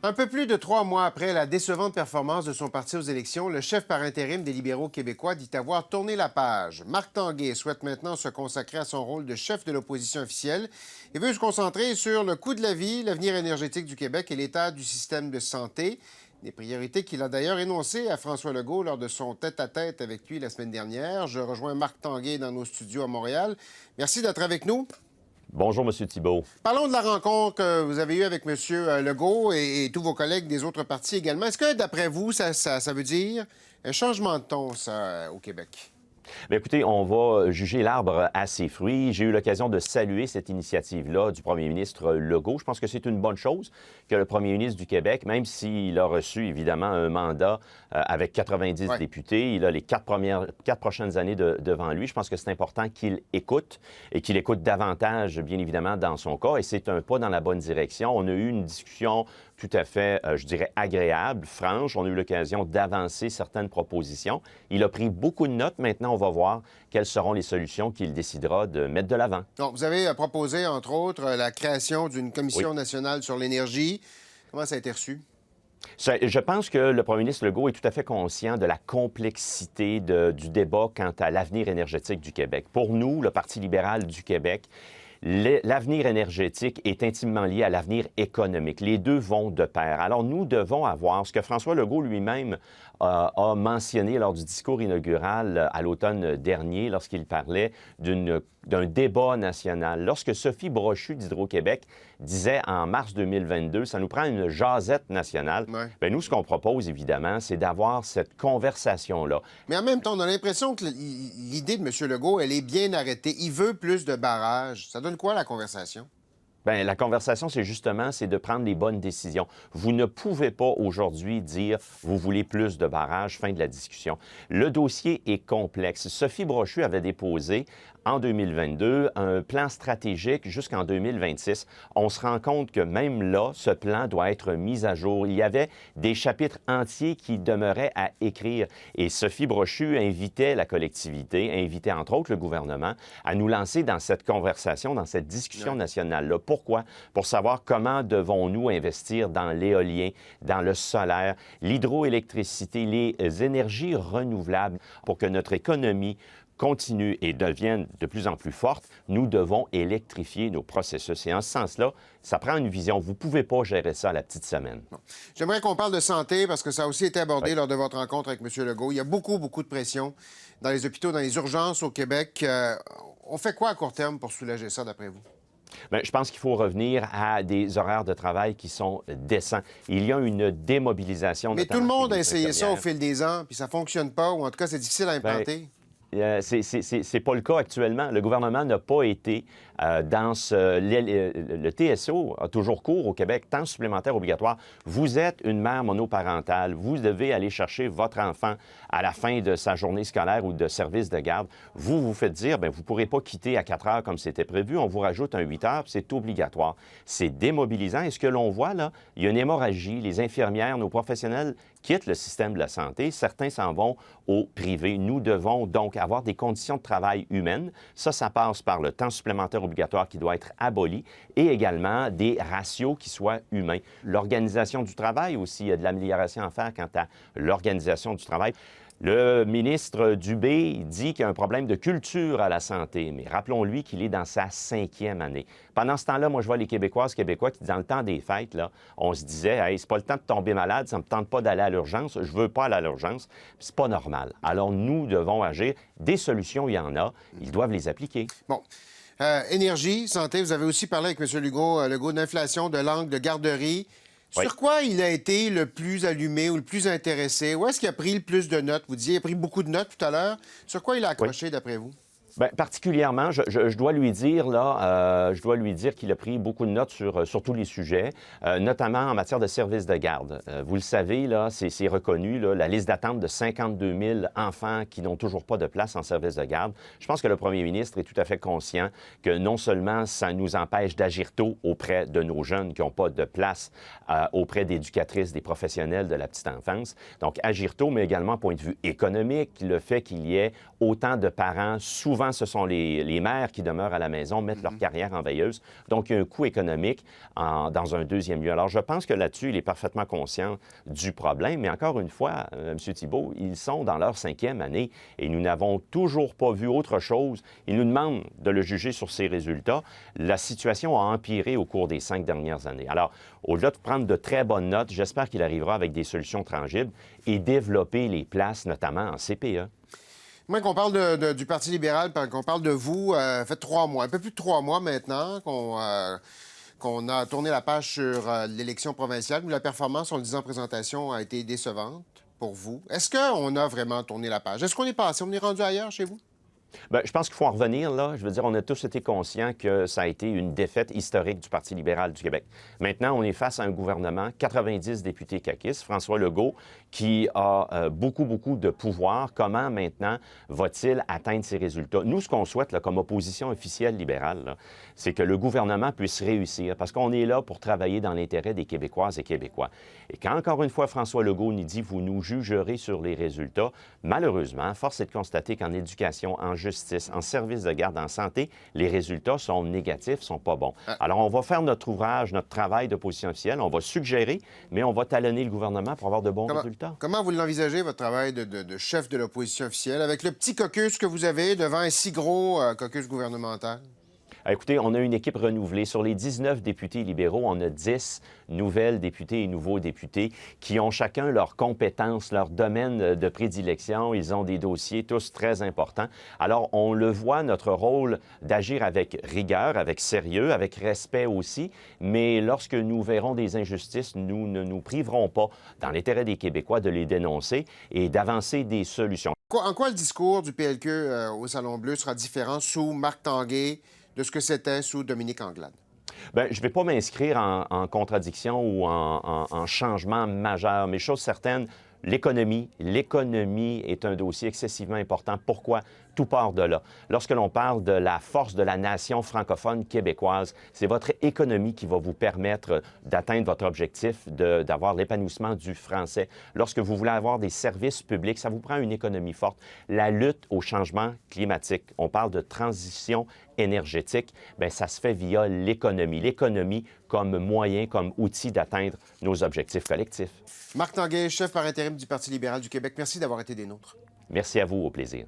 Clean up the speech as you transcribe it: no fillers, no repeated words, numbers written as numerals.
Un peu plus de 3 mois après la décevante performance de son parti aux élections, le chef par intérim des libéraux québécois dit avoir tourné la page. Marc Tanguay souhaite maintenant se consacrer à son rôle de chef de l'opposition officielle et veut se concentrer sur le coût de la vie, l'avenir énergétique du Québec et l'état du système de santé. Des priorités qu'il a d'ailleurs énoncées à François Legault lors de son tête-à-tête avec lui la semaine dernière. Je rejoins Marc Tanguay dans nos studios à Montréal. Merci d'être avec nous. Bonjour, M. Thibault. Parlons de la rencontre que vous avez eue avec M. Legault et tous vos collègues des autres partis également. Est-ce que, d'après vous, ça veut dire un changement de ton, ça, au Québec? Bien, écoutez, on va juger l'arbre à ses fruits. J'ai eu l'occasion de saluer cette initiative-là du premier ministre Legault. Je pense que c'est une bonne chose que le premier ministre du Québec, même s'il a reçu évidemment un mandat avec 90 députés, il a les quatre prochaines années devant lui. Je pense que c'est important qu'il écoute et qu'il écoute davantage, bien évidemment, dans son cas. Et c'est un pas dans la bonne direction. On a eu une discussion tout à fait, je dirais, agréable, franche. On a eu l'occasion d'avancer certaines propositions. Il a pris beaucoup de notes. Maintenant, on va voir quelles seront les solutions qu'il décidera de mettre de l'avant. Donc, vous avez proposé, entre autres, la création d'une commission nationale sur l'énergie. Comment ça a été reçu? Je pense que le premier ministre Legault est tout à fait conscient de la complexité du débat quant à l'avenir énergétique du Québec. Pour nous, le Parti libéral du Québec, l'avenir énergétique est intimement lié à l'avenir économique. Les deux vont de pair. Alors, nous devons avoir ce que François Legault lui-même a mentionné lors du discours inaugural à l'automne dernier, lorsqu'il parlait d'un débat national. Lorsque Sophie Brochu d'Hydro-Québec disait en mars 2022, ça nous prend une jasette nationale, bien, nous, ce qu'on propose, évidemment, c'est d'avoir cette conversation-là. Mais en même temps, on a l'impression que l'idée de M. Legault, elle est bien arrêtée. Il veut plus de barrages. Ça donne quoi, la conversation? Bien, la conversation, c'est de prendre les bonnes décisions. Vous ne pouvez pas aujourd'hui dire « vous voulez plus de barrages », fin de la discussion. Le dossier est complexe. Sophie Brochu avait déposé en 2022 un plan stratégique jusqu'en 2026. On se rend compte que même là, ce plan doit être mis à jour. Il y avait des chapitres entiers qui demeuraient à écrire. Et Sophie Brochu invitait la collectivité, invitait entre autres le gouvernement, à nous lancer dans cette conversation, dans cette discussion nationale-là. Pourquoi? Pour savoir comment devons-nous investir dans l'éolien, dans le solaire, l'hydroélectricité, les énergies renouvelables pour que notre économie continue et devienne de plus en plus forte. Nous devons électrifier nos processus. Et en ce sens-là, ça prend une vision. Vous ne pouvez pas gérer ça à la petite semaine. Bon. J'aimerais qu'on parle de santé parce que ça a aussi été abordé lors de votre rencontre avec M. Legault. Il y a beaucoup de pression dans les hôpitaux, dans les urgences au Québec. On fait quoi à court terme pour soulager ça, d'après vous? Bien, je pense qu'il faut revenir à des horaires de travail qui sont décents. Il y a une démobilisation. Mais tout le monde a essayé ça au fil des ans, puis ça ne fonctionne pas, ou en tout cas, c'est difficile à implanter. C'est pas le cas actuellement. Le gouvernement n'a pas été dans le TSO a toujours cours au Québec, temps supplémentaire obligatoire. Vous êtes une mère monoparentale, vous devez aller chercher votre enfant à la fin de sa journée scolaire ou de service de garde. Vous vous faites dire, bien, vous ne pourrez pas quitter à 4 heures comme c'était prévu, on vous rajoute un 8 heures, c'est obligatoire. C'est démobilisant. Et ce que l'on voit là, il y a une hémorragie. Les infirmières, nos professionnels quittent le système de la santé. Certains s'en vont au privé. Nous devons donc avoir des conditions de travail humaines. Ça passe par le temps supplémentaire obligatoire qui doit être aboli et également des ratios qui soient humains. L'organisation du travail aussi, il y a de l'amélioration à faire quant à l'organisation du travail. Le ministre Dubé dit qu'il y a un problème de culture à la santé, mais rappelons-lui qu'il est dans sa 5e année. Pendant ce temps-là, moi, je vois les Québécoises, Québécois qui, dans le temps des fêtes, là, on se disait « Hey, c'est pas le temps de tomber malade, ça me tente pas d'aller à l'urgence, je veux pas aller à l'urgence. » C'est pas normal. Alors, nous devons agir. Des solutions, il y en a. Ils doivent les appliquer. Bon. Énergie, santé, vous avez aussi parlé avec M. Legault d'inflation, de langue, de garderie. Sur quoi il a été le plus allumé ou le plus intéressé? Où est-ce qu'il a pris le plus de notes? Vous disiez qu'il a pris beaucoup de notes tout à l'heure. Sur quoi il a accroché, d'après vous? Bien, particulièrement, je dois lui dire qu'il a pris beaucoup de notes sur tous les sujets, notamment en matière de services de garde. Vous le savez, là, c'est reconnu, là, la liste d'attente de 52 000 enfants qui n'ont toujours pas de place en service de garde. Je pense que le premier ministre est tout à fait conscient que non seulement ça nous empêche d'agir tôt auprès de nos jeunes qui n'ont pas de place auprès d'éducatrices, des professionnels de la petite enfance, donc agir tôt, mais également, point de vue économique, le fait qu'il y ait autant de parents souvent souvent, ce sont les mères qui demeurent à la maison, mettent leur carrière en veilleuse. Donc, il y a un coût économique dans un deuxième lieu. Alors, je pense que là-dessus, il est parfaitement conscient du problème. Mais encore une fois, M. Thibault, ils sont dans leur 5e année et nous n'avons toujours pas vu autre chose. Ils nous demandent de le juger sur ses résultats. La situation a empiré au cours des 5 dernières années. Alors, au-delà de prendre de très bonnes notes, j'espère qu'il arrivera avec des solutions tangibles et développer les places, notamment en CPE. Moi, qu'on parle du Parti libéral, qu'on parle de vous, fait 3 mois, un peu plus de 3 mois maintenant qu'on a tourné la page sur l'élection provinciale où la performance, on le disait en présentation, a été décevante pour vous. Est-ce qu'on a vraiment tourné la page? Est-ce qu'on est passé? On est rendu ailleurs chez vous? Bien, je pense qu'il faut en revenir, là. Je veux dire, on a tous été conscients que ça a été une défaite historique du Parti libéral du Québec. Maintenant, on est face à un gouvernement, 90 députés caquistes, François Legault, qui a beaucoup de pouvoir. Comment, maintenant, va-t-il atteindre ces résultats? Nous, ce qu'on souhaite, là, comme opposition officielle libérale, là, c'est que le gouvernement puisse réussir, parce qu'on est là pour travailler dans l'intérêt des Québécoises et Québécois. Et quand, encore une fois, François Legault nous dit « vous nous jugerez sur les résultats », malheureusement, force est de constater qu'en éducation, en justice, en service de garde, en santé, les résultats sont négatifs, sont pas bons. Alors, on va faire notre ouvrage, notre travail d'opposition officielle, on va suggérer, mais on va talonner le gouvernement pour avoir de bons résultats. Comment vous l'envisagez, votre travail de chef de l'opposition officielle, avec le petit caucus que vous avez devant un si gros caucus gouvernemental? Écoutez, on a une équipe renouvelée. Sur les 19 députés libéraux, on a 10 nouvelles députées et nouveaux députés qui ont chacun leurs compétences, leur domaine de prédilection. Ils ont des dossiers tous très importants. Alors, on le voit, notre rôle d'agir avec rigueur, avec sérieux, avec respect aussi. Mais lorsque nous verrons des injustices, nous ne nous priverons pas, dans l'intérêt des Québécois, de les dénoncer et d'avancer des solutions. En quoi le discours du PLQ au Salon Bleu sera différent sous Marc Tanguay de ce que c'était sous Dominique Anglade? Bien, je ne vais pas m'inscrire en contradiction ou en changement majeur, mais chose certaine, l'économie est un dossier excessivement important. Pourquoi? Tout part de là. Lorsque l'on parle de la force de la nation francophone québécoise, c'est votre économie qui va vous permettre d'atteindre votre objectif d'avoir l'épanouissement du français. Lorsque vous voulez avoir des services publics, ça vous prend une économie forte. La lutte au changement climatique, on parle de transition énergétique, bien, ça se fait via l'économie. L'économie comme moyen, comme outil d'atteindre nos objectifs collectifs. Marc Tanguay, chef par intérim du Parti libéral du Québec, merci d'avoir été des nôtres. Merci à vous, au plaisir.